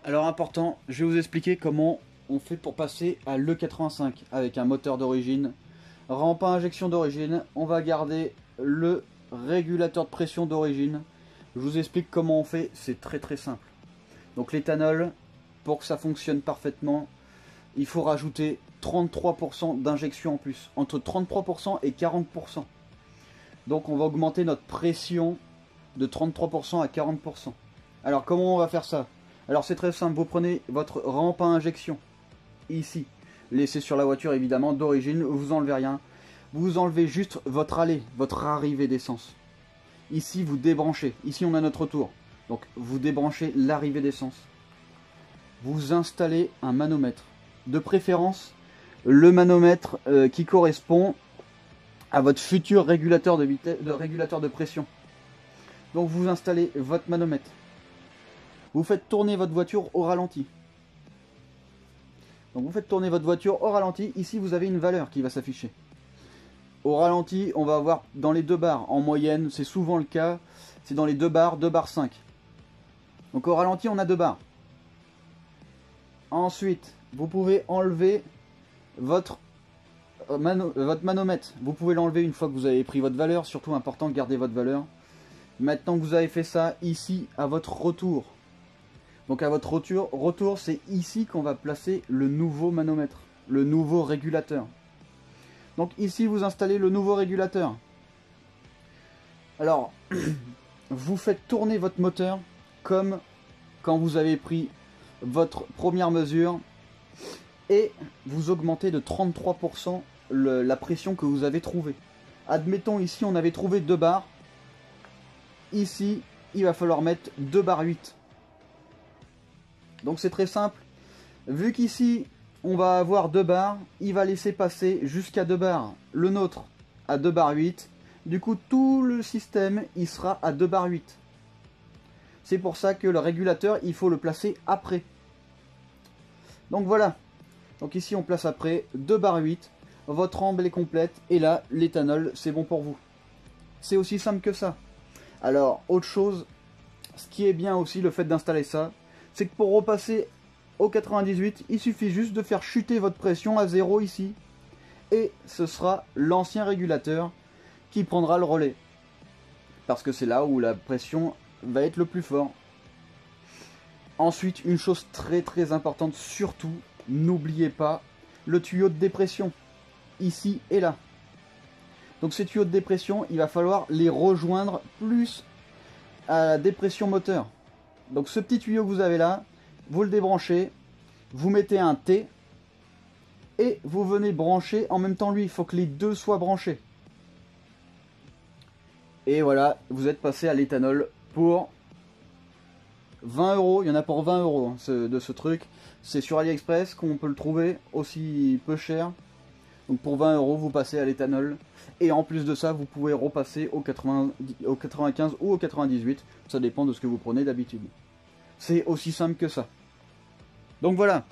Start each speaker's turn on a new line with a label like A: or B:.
A: Alors important, je vais vous expliquer comment on fait pour passer à l'E85 avec un moteur d'origine, rampe à injection d'origine. On va garder le régulateur de pression d'origine. Je vous explique comment on fait, c'est très simple. Donc l'éthanol, pour que ça fonctionne parfaitement, il faut rajouter 33% d'injection en plus, entre 33% et 40%. Donc on va augmenter notre pression de 33% à 40%. Alors comment on va faire ça? Alors c'est très simple, vous prenez votre rampe à injection, ici, laissez sur la voiture évidemment d'origine, vous enlevez rien, vous enlevez juste votre allée, votre arrivée d'essence. Ici vous débranchez, ici on a notre tour, donc vous débranchez l'arrivée d'essence. Vous installez un manomètre, de préférence le manomètre qui correspond à votre futur régulateur de vitesse, régulateur de pression. Donc vous installez votre manomètre. Vous faites tourner votre voiture au ralenti. Donc vous faites tourner votre voiture au ralenti. Ici vous avez une valeur qui va s'afficher. Au ralenti, on va avoir dans les 2 bars. En moyenne, c'est souvent le cas. C'est dans les 2 bars, 2 bars 5. Donc au ralenti, on a 2 bars. Ensuite, vous pouvez enlever votre manomètre. Vous pouvez l'enlever une fois que vous avez pris votre valeur. Surtout important, gardez votre valeur. Maintenant que vous avez fait ça, ici, à votre retour. Donc à votre retour, c'est ici qu'on va placer le nouveau manomètre, le nouveau régulateur. Donc ici, vous installez le nouveau régulateur. Alors, vous faites tourner votre moteur comme quand vous avez pris votre première mesure et vous augmentez de 33% la pression que vous avez trouvée. Admettons ici, on avait trouvé 2 bars. Ici, il va falloir mettre 2 bars 8. Donc c'est très simple. Vu qu'ici, on va avoir 2 bars, il va laisser passer jusqu'à 2 bars. Le nôtre à 2 bars 8. Du coup, tout le système, il sera à 2 bars 8. C'est pour ça que le régulateur, il faut le placer après. Donc voilà. Donc ici, on place après 2 bars 8. Votre rampe est complète. Et là, l'éthanol, c'est bon pour vous. C'est aussi simple que ça. Alors, autre chose, ce qui est bien aussi, le fait d'installer ça, c'est que pour repasser au 98, il suffit juste de faire chuter votre pression à 0 ici. Et ce sera l'ancien régulateur qui prendra le relais. Parce que c'est là où la pression va être le plus fort. Ensuite, une chose très importante, surtout, n'oubliez pas le tuyau de dépression. Ici et là. Donc ces tuyaux de dépression, il va falloir les rejoindre plus à la dépression moteur. Donc ce petit tuyau que vous avez là, vous le débranchez, vous mettez un T et vous venez brancher en même temps lui. Il faut que les deux soient branchés. Et voilà, vous êtes passé à l'éthanol pour 20 €. Il y en a pour 20 € hein, de ce truc. C'est sur AliExpress qu'on peut le trouver aussi peu cher. Donc pour 20 €, vous passez à l'éthanol. Et en plus de ça, vous pouvez repasser au 95 ou au 98. Ça dépend de ce que vous prenez d'habitude. C'est aussi simple que ça. Donc voilà.